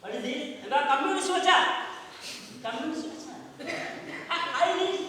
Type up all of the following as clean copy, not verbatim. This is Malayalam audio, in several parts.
What is this? Communist. I need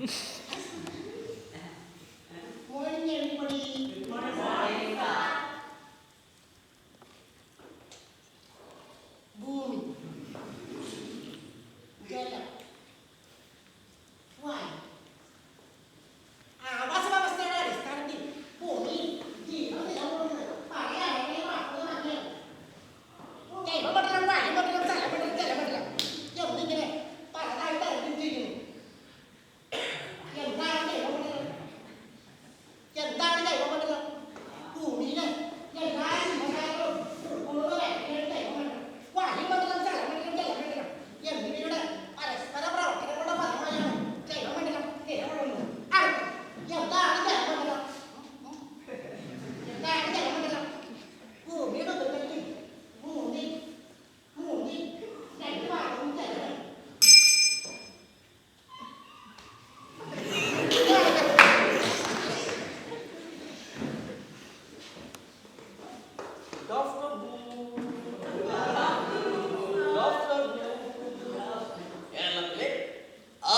Morning, everybody. Morning. Boom. Get up. Why? What's about the standard? Standing. Boom. Di. Nanti kamu pakai apa? Apa lagi? Oke. Bapak dalam apa? Bapak dalam saya. Bapak dalam. Yang penting ini. Para tahu penting. Yang tahu ni. Yang tahu ni. Bapak dalam. Boom. Ini. Yang lain. Bapak dalam. Boom. Yang tahu. Wah. Ini bapak dalam saya. Bapak dalam. Yang ini sudah. Para berapa? Kita berapa? Yang bapak dalam. Yang tahu ni. Bapak dalam. Yang tahu ni. Bapak dalam. Boom. Ini bapak penting. Boom. Ini. Yang luar. Boom.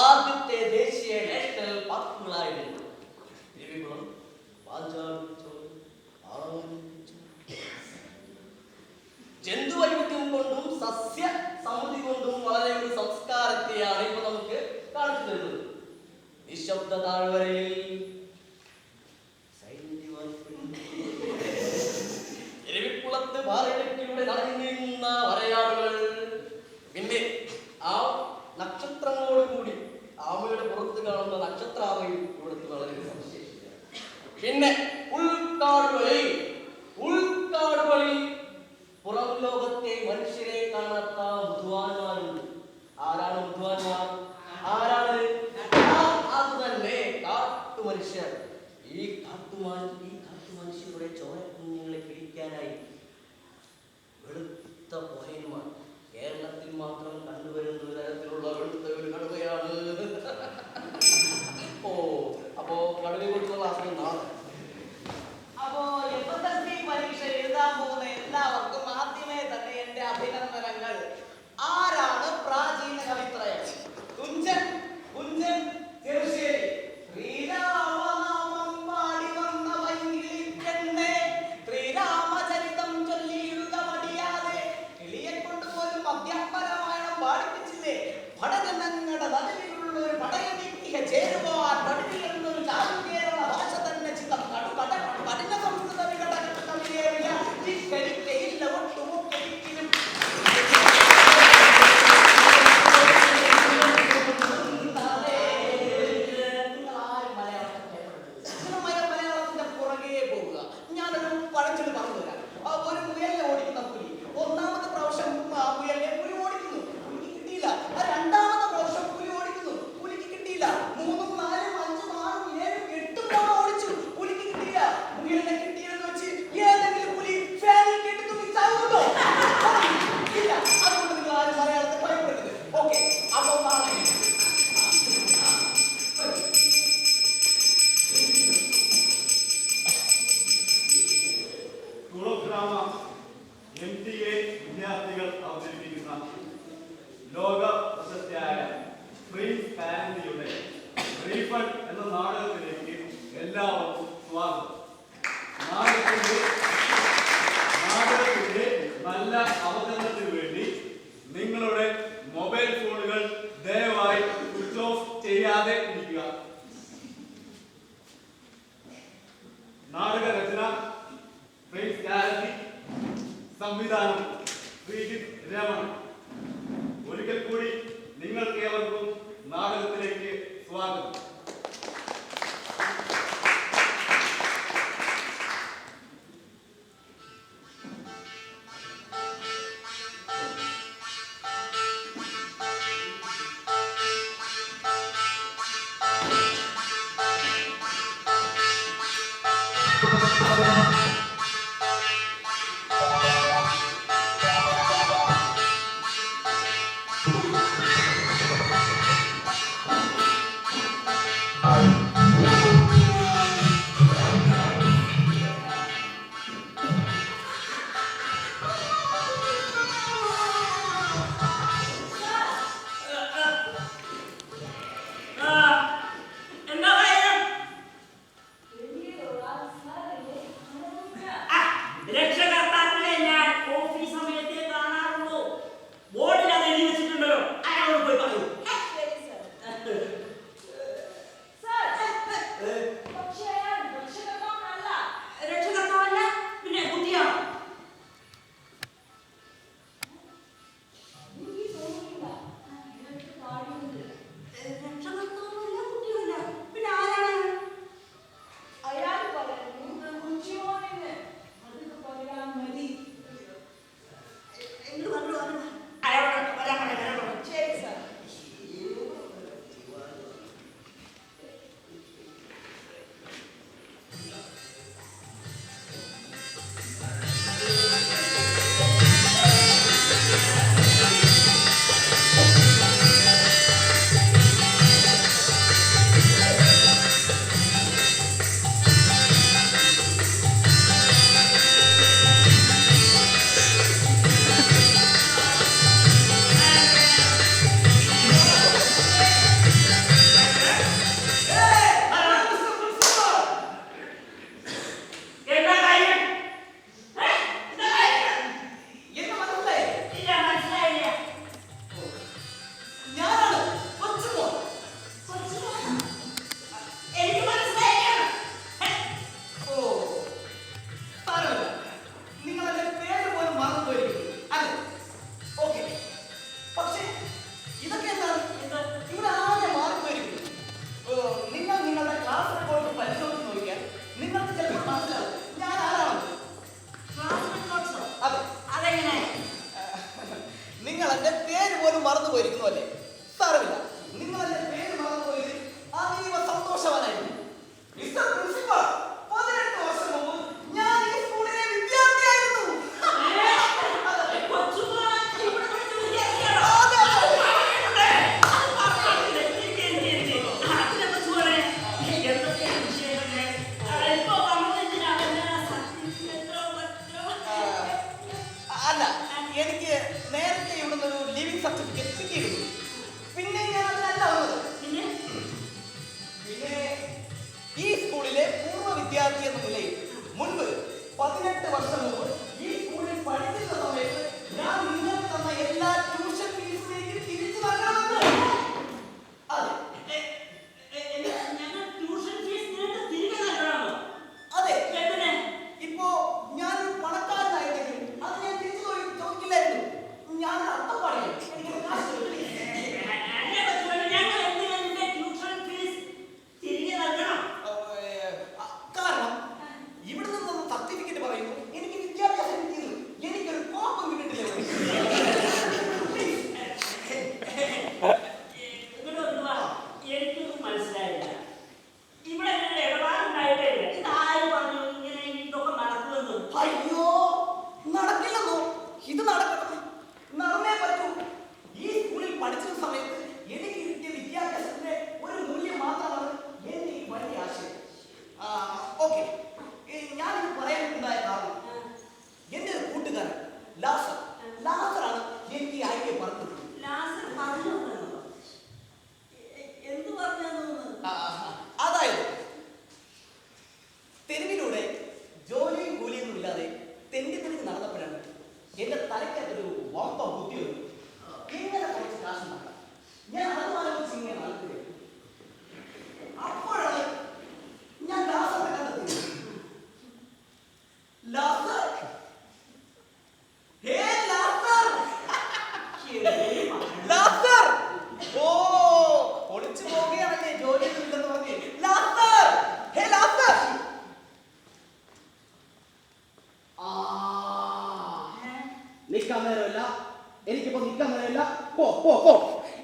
ആദ്യത്തെ ദേശീയ നാഷണൽ പാർക്കുകളായിരുന്നു ഇരവികുളം, പാഞ്ചാലിച്ചോല, ജന്തുവൈവിധ്യം കൊണ്ടും സസ്യ സമൃദ്ധി കൊണ്ടും വളരെ ഒരു സംസ്കാരത്തെയാണ് ഇപ്പൊ നമുക്ക് കാണിച്ചു തരുന്നത്. നിശബ്ദ താഴ്വരയിൽ ഇരവിക്കുളത്ത് പാറയിടക്കിലൂടെ നടന്നിരുന്ന വരയാടുകൾ, പിന്നെ ആ നക്ഷത്രങ്ങളോടുകൂടി ആമയുടെ പുറത്ത് കാണുന്ന നക്ഷത്രാമയും ഇവിടുത്തെ വളരെ സവിശേഷതയാണ്. പിന്നെ ഉൾക്കാടുകളിൽ പുറം ലോകത്തെ മനുഷ്യരെ കാണാത്ത ബുദ്ധിമാന്മാരുണ്ട്. ആരാണ് ബുദ്ധിമാന്മാർ? ആരാണ്? അത് തന്നെ കാട്ടുമനുഷ്യർ. ഈ കാട്ടുമനുഷ്യരുടെ ചോരക്കുഞ്ഞുങ്ങളെ പിടിക്കാനായി വെളുത്ത പോയന്മാർ, കേരളത്തിൽ മാത്രം കണ്ടുവരുന്ന തരത്തിലുള്ള വെളുത്ത ഒരു കടുവയാണ്. അപ്പോ കടുവയെ കുറിച്ചുള്ള അസുഖം നാളെ. അപ്പോ SSLC പരീക്ഷ എഴുതാൻ പോകുന്ന എല്ലാവർക്കും ആദ്യമേ തന്നെ എന്റെ അഭിനന്ദനങ്ങൾ. ആരാണ് പ്രാചീന കവിത്രയം? കുഞ്ചൻ ചെറുശ്ശേരി. ശ്രീരാമനാമം പാടി വന്ന വൈകിളിക്കെന്നെ ശ്രീരാമചരിതം ചൊല്ലിയിടുക മടിയാതെ. കിളിയെ കൊണ്ടുപോലും അധ്യാപനമായണം പാടിപ്പിച്ചില്ലേ? ഭടജനങ്ങളുടെ നടുവിലുള്ള ഒരു പടയണിക്ക് ചേരുവാൻ നടുവിലെന്നൊരു ചാരുകേരള ഭാഷ തന്നെ ചിത്രം കഠിന സംസ്കൃത വിഘടന കവിതേറിയ ധിക്കരിക്കയില്ല ഒട്ടുമൊക്കെങ്കിലും. മലയാളത്തിന്റെ പുറകെ പോവുക. ഞാനൊരു പഴഞ്ചൊല്ല് പറഞ്ഞു തരാം. ഒരു മുയലിനെ ഓടിക്കുന്ന പുലി ഒന്നാമത്തെ പ്രാവശ്യം മുയലിനെ പുലി ഓടിക്കുന്നു, പുലിക്ക് കിട്ടിയില്ല. രണ്ടാമത്തെ പ്രാവശ്യം പുലി ഓടിക്കുന്നു, പുലിക്ക് കിട്ടിയില്ല. 3, 4, 5, 6, 7, 8 തവണ ഓടിച്ചു, പുലിക്ക് കിട്ടിയില്ല. മുയലിനെ കിട്ടിയെന്ന് വെച്ച് ഏതെങ്കിലും പുലി ഫാനിൽ കേട്ട് തുണിച്ചാവുന്നുണ്ടോ? ഇല്ല. അതുകൊണ്ട് നിങ്ങൾ ആരും മലയാളത്തെ ഭയപ്പെടരുത്. ഓക്കെ, അപ്പോൾ നാളെ കുളഗ്രാമ MTA വിദ്യാർത്ഥികൾ അവതരിപ്പിക്കുന്ന ലോക പ്രശസ്തിയായ പ്രിൻസ് പാരന്റിയുടെ റീഫണ്ട് എന്ന നാടകത്തിലേക്ക് എല്ലാവർക്കും സ്വാഗതം. നാടകത്തിന്റെ നല്ല അവതരണത്തിന് വേണ്ടി നിങ്ങളുടെ മൊബൈൽ ഫോണുകൾ ദയവായി സ്വിച്ച് ഓഫ് ചെയ്യാതെ ഇരിക്കുക. നാടക രചന പ്രിൻസ് പാരന്റി, സംവിധാനം ശ്രീജിത്ത് രമൺ. ഒരിക്കൽ കൂടി നിങ്ങൾക്ക് ഏവർക്കും നാടകത്തിലേക്ക് സ്വാഗതം.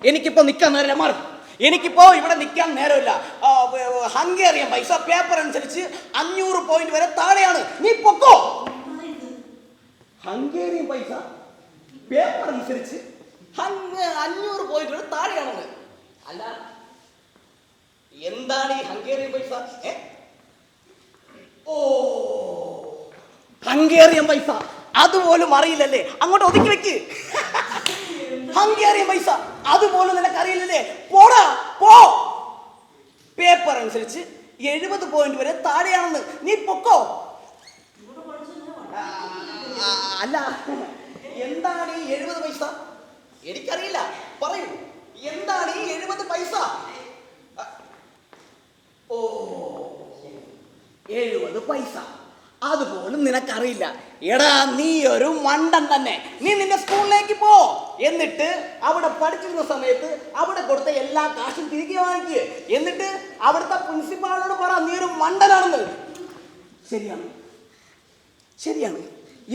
എനിക്കിപ്പോ നിൽക്കാൻ നേരമില്ല, മാറി. എനിക്കിപ്പോ ഇവിടെ നിൽക്കാൻ നേരമില്ല. ഹംഗേറിയൻ പൈസ പേപ്പർ അനുസരിച്ച് 500 പോയിന്റ് വരെ താഴെയാണ്. നീ പൊക്കോ. ഹംഗേറിയൻ പൈസ പേപ്പർ അനുസരിച്ച് 500 പോയിന്റ് വരെ താഴെയാണെന്ന്. അല്ല, എന്താണ് ഈ ഹംഗേറിയൻ പൈസ? ഓ, ഹംഗേറിയൻ പൈസ അതുപോലും അറിയില്ലല്ലേ? അങ്ങോട്ട് ഒതുക്കി വെക്ക്. ഹംഗേറിയൻ പൈസ അതുപോലും നിനക്കറിയില്ലല്ലേ? പോടാ, പോ. പേപ്പർ അനുസരിച്ച് 70 പോയിന്റ് വരെ താഴെയാണെന്ന്. നീ പൊക്കോ. അല്ല, എന്താണ് ഈ 70 പൈസ? എനിക്കറിയില്ല, പറയൂ. എന്താണ് ഈ 70 പൈസ? ഓ, 70 പൈസ അതുപോലും നിനക്കറിയില്ല. എടാ, നീ ഒരു മണ്ടൻ തന്നെ. നീ നിന്റെ സ്കൂളിലേക്ക് പോ. എന്നിട്ട് അവിടെ പഠിച്ചിരുന്ന സമയത്ത് അവിടെ കൊടുത്ത എല്ലാ കാശും തിരികെ വാങ്ങിക്കുക. എന്നിട്ട് അവിടുത്തെ പ്രിൻസിപ്പാളിനോട് പറ നീ ഒരു മണ്ടനാണെന്ന്. ശരിയാണ്, ശരിയാണ്.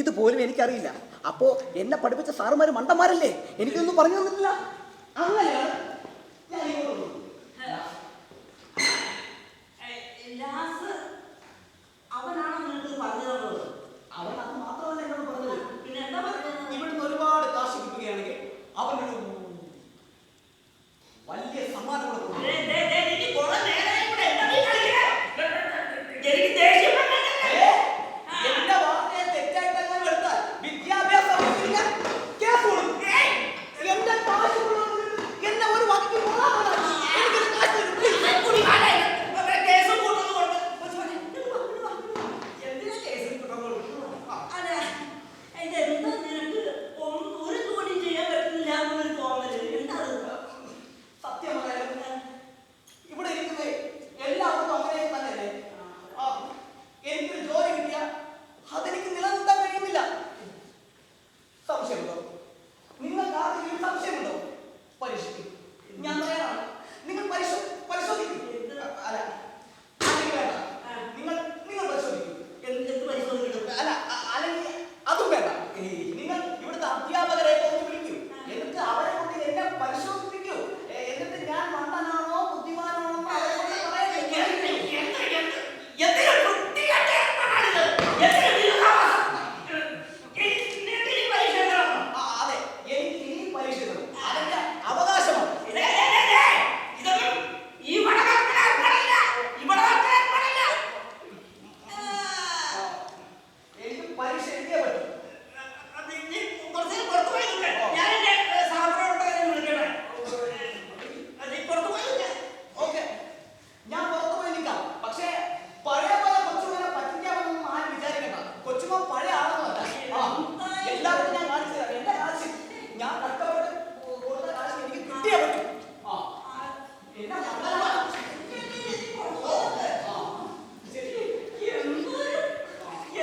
ഇതുപോലും എനിക്കറിയില്ല. അപ്പോ എന്നെ പഠിപ്പിച്ച സാറുമാര് മണ്ടന്മാരല്ലേ? എനിക്കൊന്നും പറഞ്ഞു തന്നിട്ടില്ല. അങ്ങനെയാണ് ഞാൻ അവനാണ് നിങ്ങൾക്ക് പറഞ്ഞു തന്നത്. അവൻ അത് മാത്രമല്ല എന്നോട് പറഞ്ഞത്. പിന്നെ എന്താ പറഞ്ഞത്? ഇവിടുന്ന് ഒരുപാട് കാശ് കിട്ടുകയാണെങ്കിൽ അവനൊരു വലിയ സമ്മാനം കൊടുക്കും. എന്റെ വാർത്തയെ തെറ്റായിട്ട് അങ്ങനെ എടുത്താൽ വിദ്യാഭ്യാസം കേസ് കൊടുക്കും. എന്റെ കാശ് എന്നെ ഒരു വാക്കിൽ ഇവിടെ ഇരിക്കുന്നത് എല്ലാവർക്കും അങ്ങനെ തന്നെയല്ലേ? എനിക്കൊരു ജോലി കിട്ടിയാൽ അതെനിക്ക് നിലനിർത്താൻ കഴിയുന്നില്ല. സംശയമുണ്ടോ? നിങ്ങൾക്ക് ആർക്കെങ്കിലും സംശയമുണ്ടോ? പരീക്ഷിക്കും. ഞാൻ തയ്യാറാണ്. നിങ്ങൾ പരിശോധിക്കും. അല്ല, അല്ലെങ്കിൽ വേണ്ട. നിങ്ങൾ പരിശോധിക്കും. എന്ത് പരിശോധിക്കണം? അല്ല, അല്ലെങ്കിൽ അതും വേണ്ട. നിങ്ങൾ ഇവിടുത്തെ അധ്യാപകരെ ഒന്ന് വിളിക്കൂ. എന്നിട്ട് അവരെ കൊണ്ട് എന്നെ പരിശോധിപ്പിക്കൂ. എന്നിട്ട് ഞാൻ മണ്ടനാണോ ബുദ്ധിമാനാണോ അവരെ കൊണ്ട് പറയട്ടെ. അതെ, എനിക്ക് ഇനി പരീക്ഷ എഴുതണം. അതെന്റെ അവകാശമാണ്. എനിക്ക് പരീക്ഷ എഴുതിയേ പറ്റും. ഓക്കെ, ഞാൻ പുറത്തു പോയി നിൽക്കാം. പക്ഷേ പഴയ പോലെ കൊച്ചുമോനെ പറ്റിക്കാമെന്നൊന്നും ആരും വിചാരിക്കണ്ട. കൊച്ചുമോൻ പഴയ ആളൊന്നുമല്ല. എല്ലാവർക്കും ഞാൻ കാണിച്ചു തരാം. എന്റെ കാശ് ഞാൻ കഷ്ടപ്പെട്ട് കൊടുത്ത കാശ് എനിക്ക് കിട്ടിയേ പറ്റും. എന്നെ മണ്ടനാണ്.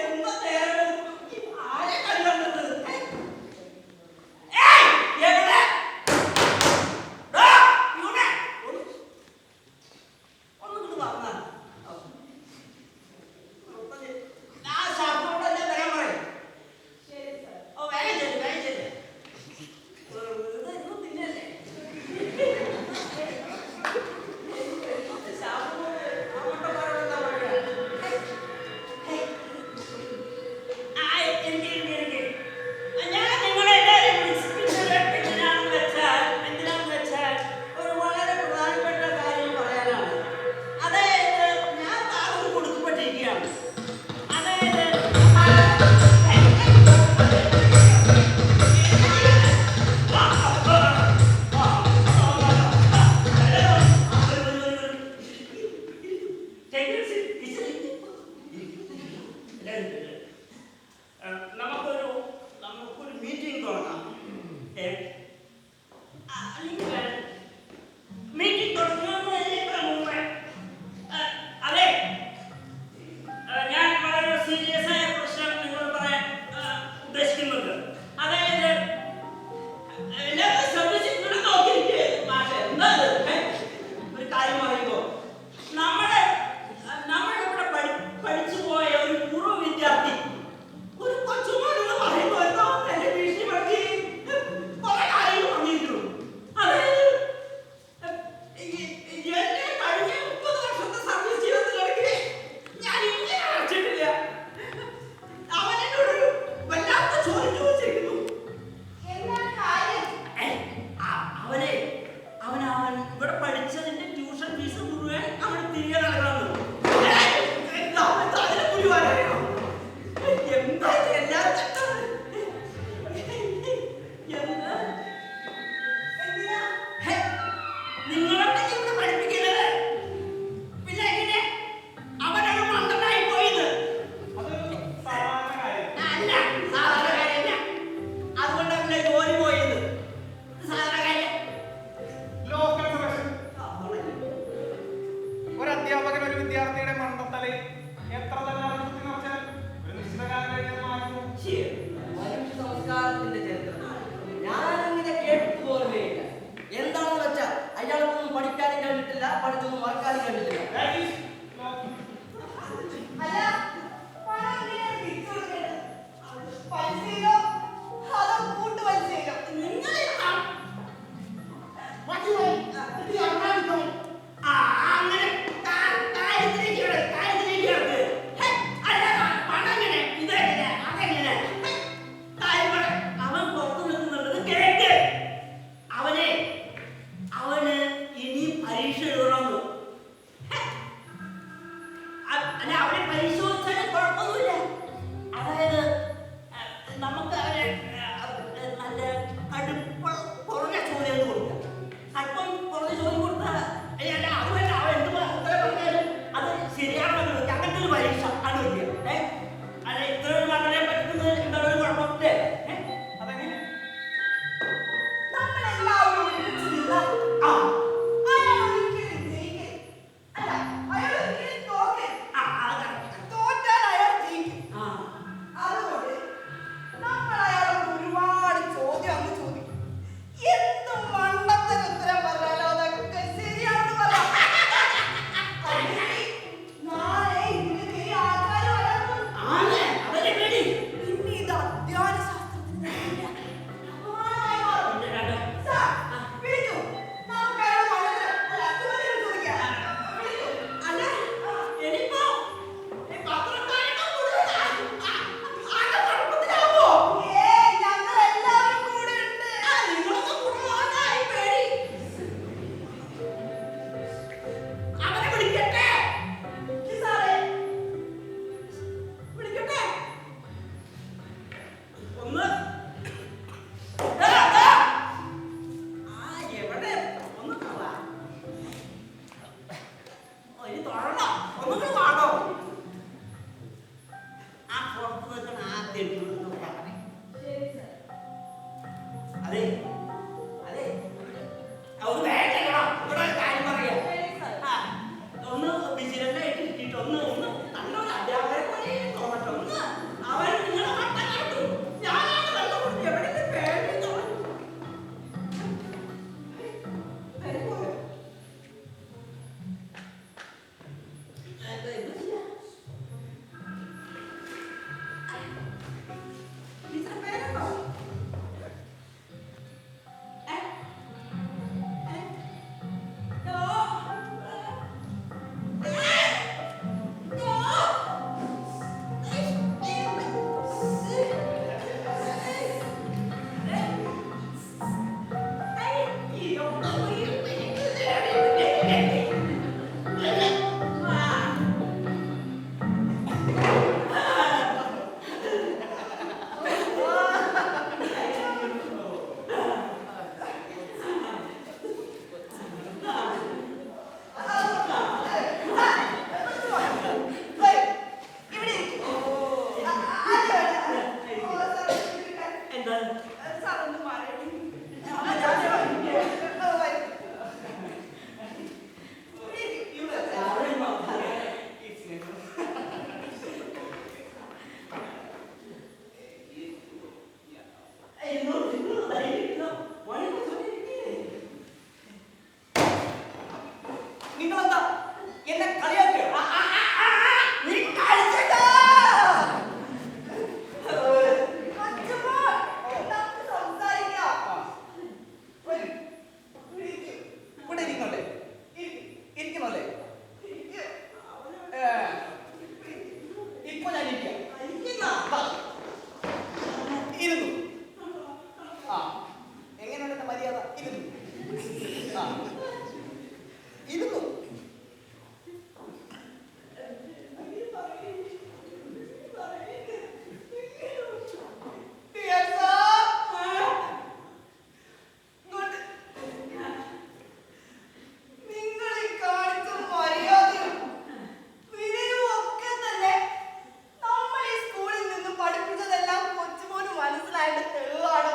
എന്താ നേരം ആരെ കണ്ടത്? നമുക്കൊരു മീറ്റിംഗ് തുടങ്ങാം. മീറ്റിംഗ് തുടങ്ങുന്നതിനേക്കാൾ മുമ്പേ അതെ, ഞാൻ വളരെ സീരിയസ് ആയ പ്രശ്നം നിങ്ങളോട് പറയാൻ ഉദ്ദേശിക്കുന്നുണ്ട്. അതായത് എല്ലാവരും ശ്രദ്ധിച്ചിട്ട് നോക്കിയിരിക്കുക. മാഷെ, എന്താ ഒരു കാര്യം പറയുമ്പോൾ നമ്മുടെ ഇവിടെ പഠിച്ചു പോയ ഒരു പൂർവ്വ വിദ്യാർത്ഥി ഒരു കൊച്ചുമോനെന്ന് പറയുമ്പോൾ എന്തോ എന്റെ ഭീഷണിപ്പെടുത്തി കുറെ കാര്യങ്ങൾ പറഞ്ഞിരുന്നു. അതെ, മനസ്സിലായിട്ട് തെളിവാണോ?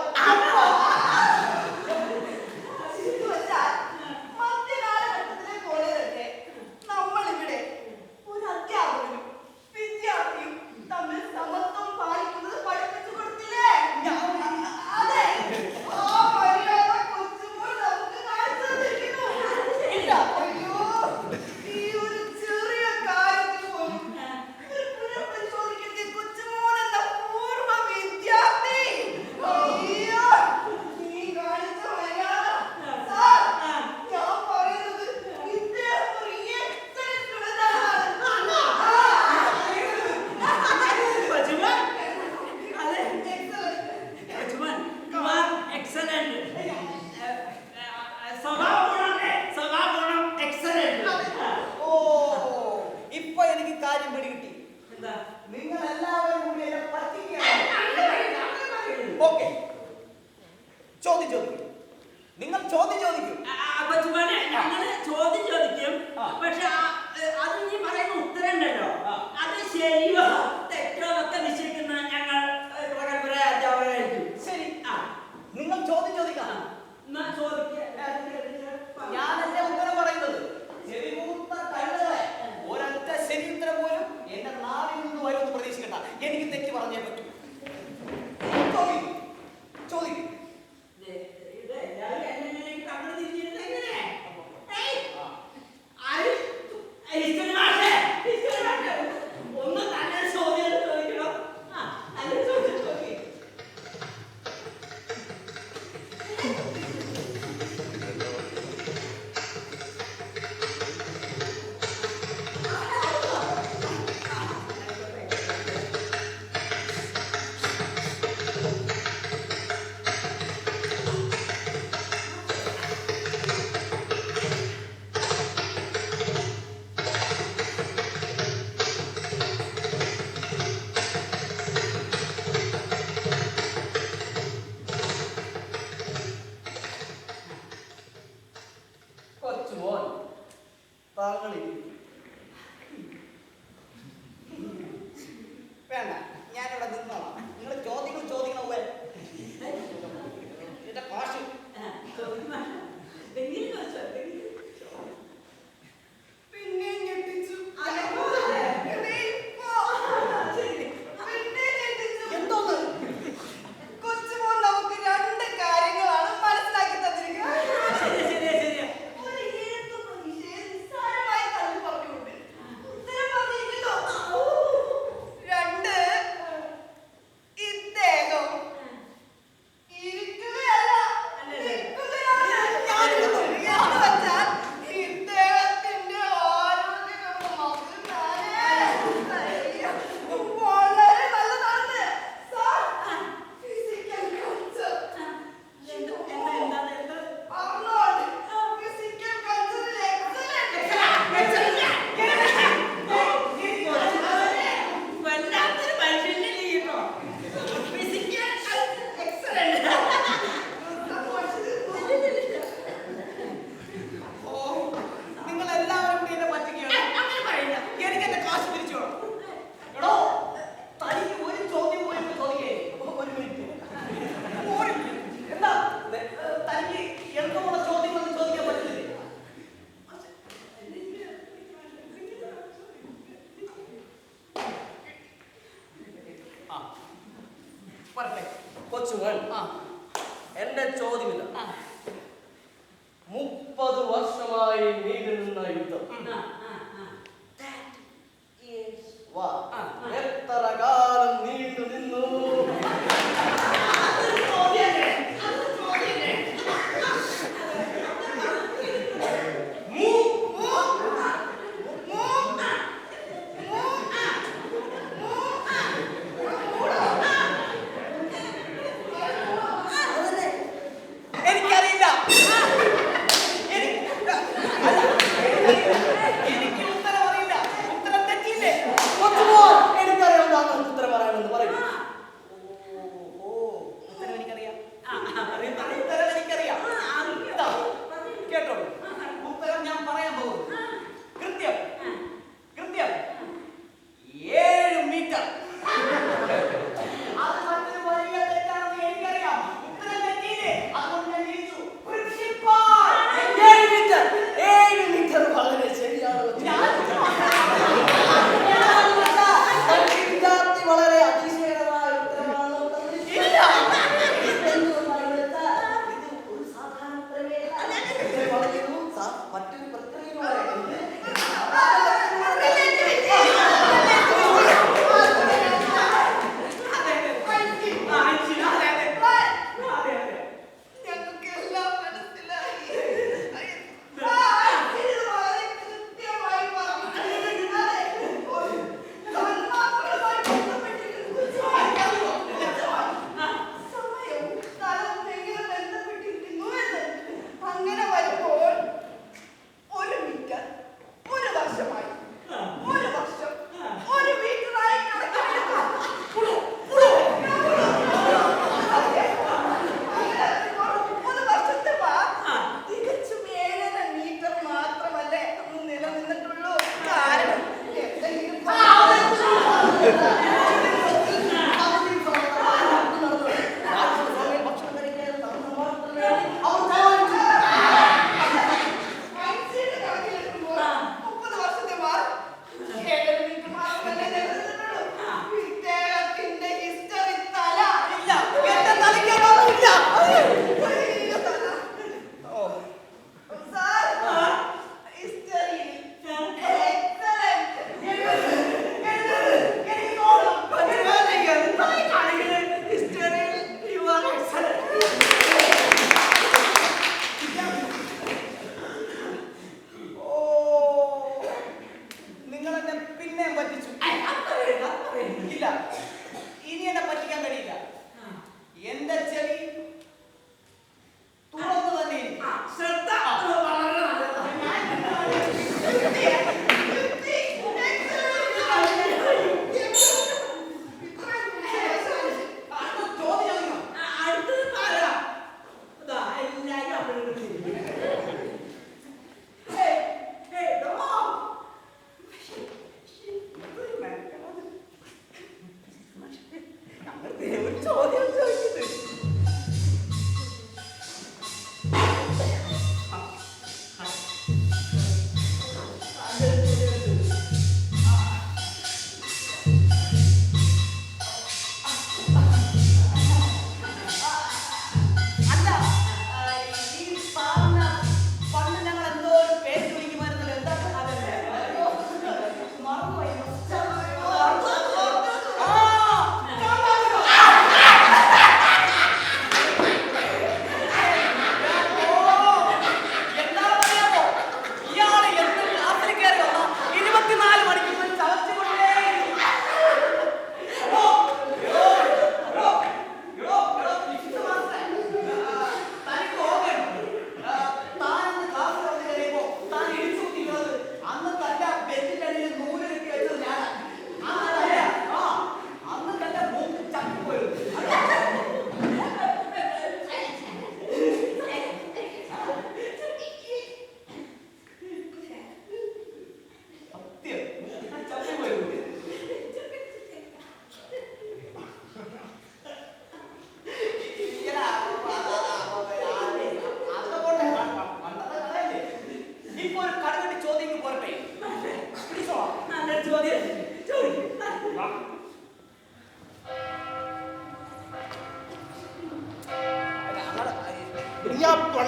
താങ്കൾ വേണ്ട, ഞാനിവിടെ നിന്നോളാം. നിങ്ങൾ ചോദ്യങ്ങൾ ചോദിക്കണം. എന്റെ കാശ് പിന്നെ ഞെട്ടിച്ചു. എന്തോന്ന്? കൊച്ചുമോൻ നമുക്ക് രണ്ട് കാര്യങ്ങളാണ് മനസ്സിലാക്കി തന്നിരിക്കുന്നത്. ഒരു എഴുത്ത് പരീക്ഷയെ നിസ്സാരമായി തള്ളി പറഞ്ഞുകൊണ്ട് ഉത്തരം പറഞ്ഞിരിക്കുന്നു. രണ്ട്, ഇദ്ദേഹം ഇരിക്കുകയല്ല, നിൽക്കുകയാണ്. ഞാനിത് എന്ന് വെച്ചാൽ ഇദ്ദേഹത്തിന്റെ ആരോഗ്യകരമാകുന്നത് വളരെ നല്ലതാണ്. Sir, physical culture. Arnold, physical culture is excellent. ഓ, നിങ്ങൾ എല്ലാവരും കൂടി എന്നെ പറ്റിക്കുകയാണ്. എനിക്ക് എന്റെ കാശ് തിരിച്ചു വേണം. എടോ, തനിക്ക് ഒരു ചോദ്യം പോലും ചോദിക്കേ. ഒരു മിനിറ്റ്. എന്താ തനിക്ക് എന്തുള്ള ചോദ്യങ്ങളൊന്നും ചോദിക്കാൻ പറ്റില്ലേ? ആ, പറട്ടെ. കൊച്ചുമോൻ, ആ, എന്റെ ചോദ്യമില്ല. ആ. 30 വർഷമായി നീണ്ടു നിന്ന യുദ്ധം വാ, എത്ര കാലം നീണ്ടു നിന്നു? എനിക്കറിയില്ല.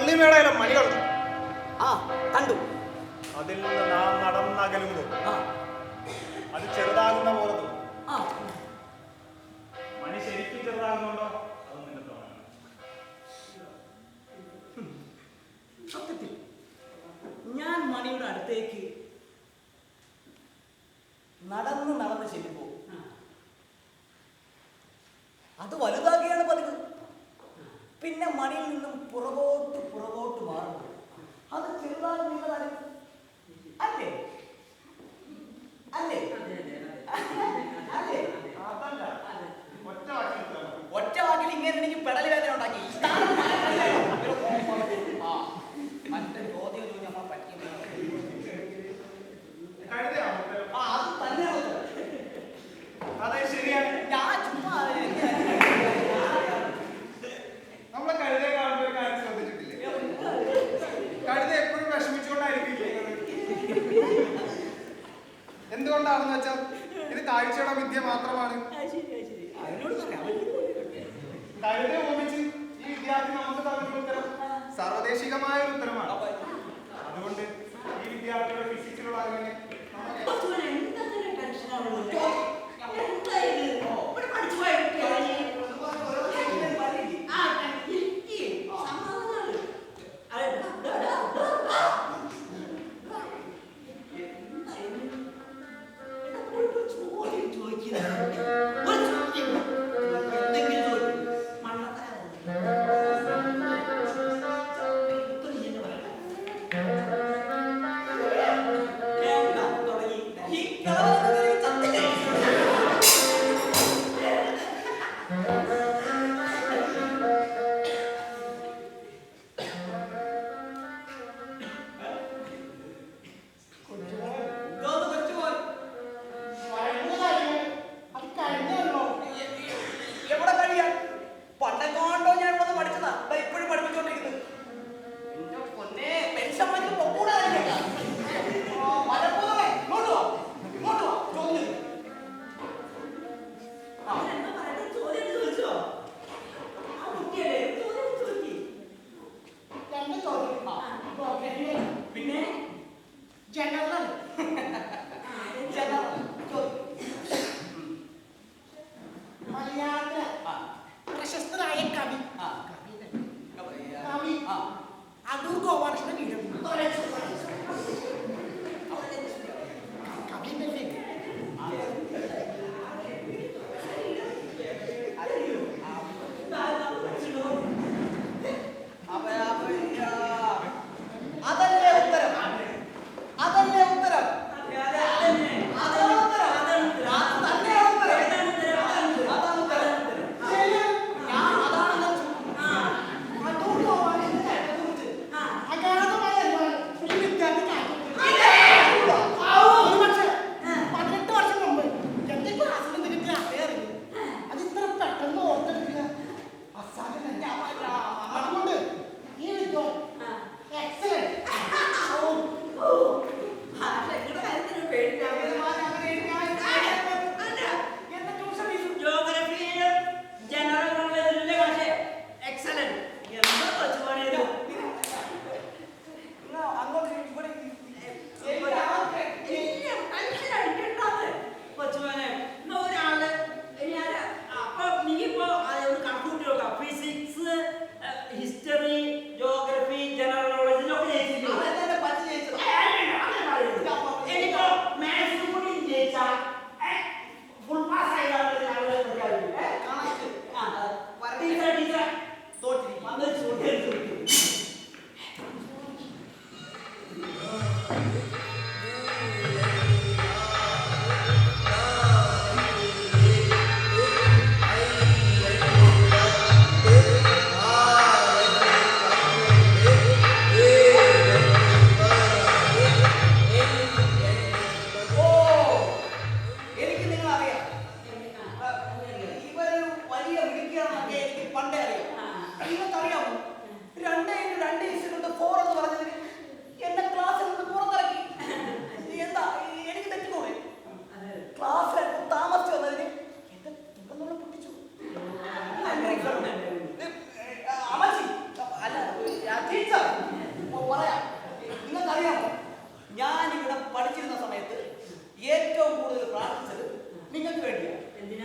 പള്ളിമേടയിലെ മണികൾ ആ കണ്ടു. അതിൽ നിന്ന് നാം നടന്നകലുമ്പോൾ ആ അത് ചെറുതാകുന്ന പോലെ തോന്നും. ആ മണി ശരിക്കും ചെറുതാകുന്നുണ്ടോ അത് നിന്റെ തോന്നണം. സത്യത്തിൽ ഞാൻ മണിയുടെ അടുത്തേക്ക് നടന്ന് ചെല്ലുമ്പോ അത് വലുതാകുകയാണ് പതിവ്. പിന്നെ മണിയിൽ നിന്നും പുറകോട്ട് മാറുമ്പോൾ അത് ചെറുതാകുന്നതാണ്. അല്ലേ അല്ലേ അല്ലേ? അതല്ല, ഒറ്റ വാക്കിൽ ഉത്തരം. ഒറ്റ വാക്കിൽ ഇങ്ങനെ എനിക്ക് പെടൽ വേദന ഉണ്ടാക്കി. മറ്റേ ചോദ്യം നമ്മൾ പറ്റിയ കഴുതയാണോ ഉത്തരം? അത് തന്നെയാണ് ഉത്തരം. അതെ, ശരിയാണ്. ഞാൻ ചുമ്മാ നമ്മളെ കഴുതയെ കാണുമ്പോൾ ഒരു കാര്യം ശ്രദ്ധിച്ചിട്ടില്ലേ? കഴുത എപ്പോഴും വിഷമിച്ചുകൊണ്ടായിരിക്കും ചെയ്യുന്നത്. എന്തുകൊണ്ടാണെന്ന് വെച്ചാൽ ഇത് കാഴ്ചയുടെ വിദ്യ മാത്രമാണ്. കഴുതയെ ഉപമിച്ച് ഈ വിദ്യാർത്ഥി നമുക്ക് തന്നിട്ടുള്ള ഉത്തരം സാർവദേശികമായ ഒരു ഉത്തരമാണ്. അതുകൊണ്ട് ഈ വിദ്യാർത്ഥിയുടെ ഫിസിക്സിലുള്ള അറിവിനെ എവിടെ കഴിയാൻ? പണ്ടെങ്ങാണ്ടോ ഞാൻ ഇവിടെ പഠിച്ചതാ. ഇപ്പോഴും പഠിപ്പിച്ചോണ്ടിരിക്കുന്നത്. എന്റെ പൊന്നെ, പെൻഷൻ വാങ്ങിച്ച് പോകൂടാ.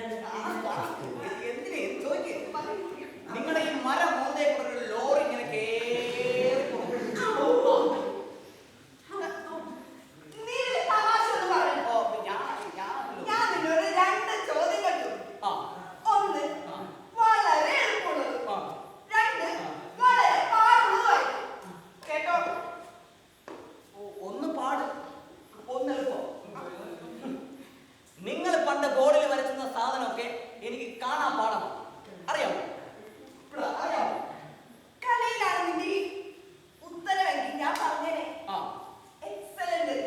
എന്തിനെ ചോദിക്കേ? നിങ്ങളുടെ ഈ മരം മോന്തേ കൂടെ ഒരു ലോറി ഇങ്ങനെ കേറി പോകും. നീ തമാശ ഒന്ന് പറയണം. ഓ, ഞാൻ നിന്നോട് രണ്ട് ചോദ്യങ്ങൾ ചോദിക്കും. ആ, ഒന്ന് ആ. വളരെ എളുപ്പമുള്ളത്, ആ. രണ്ട് വളരെ പാടുള്ളതുമായിരിക്കും. കേട്ടോ? ഒന്ന് പാട്, ഒന്ന് എളുപ്പം. നിങ്ങൾ പണ്ട് ബോർഡിൽ വരച്ചുന്ന സാധനമൊക്കെ എനിക്ക് കാണാൻ പാടാം. അറിയാമോ? അറിയാമോ? കലയിലാണ് നിന്റെ ഈ ഉത്തരവെങ്കിൽ ഞാൻ പറഞ്ഞേനെ. ആ, എക്സലന്റ്.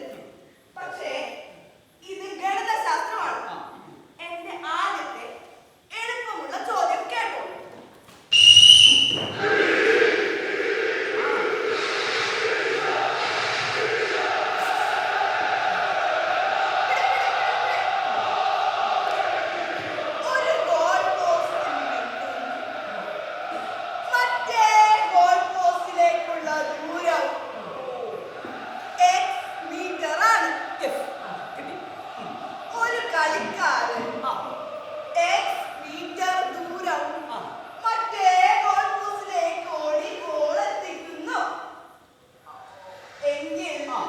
പക്ഷേ ഇത് ഗണിതശാസ്ത്രമാണ്. ആ. എന്റെ ആദ്യത്തെ എളുപ്പമുള്ള ചോദ്യം കേട്ടോ. ഒരു ഗോൾ പോസ്റ്റിൽ നിന്നും മറ്റേ ഗോൾ പോസ്റ്റിലേക്കുള്ള ദൂരം x മീറ്ററാണ്. Yes. കിട്ടി. ഒരു കളിക്കാരൻ ആ, x മീറ്റർ ദൂരം ആ. മറ്റേ ഗോൾ പോസ്റ്റിലേക്ക് ഓടി ഗോൾ എത്തിക്കുന്നു എങ്കിൽ ആ.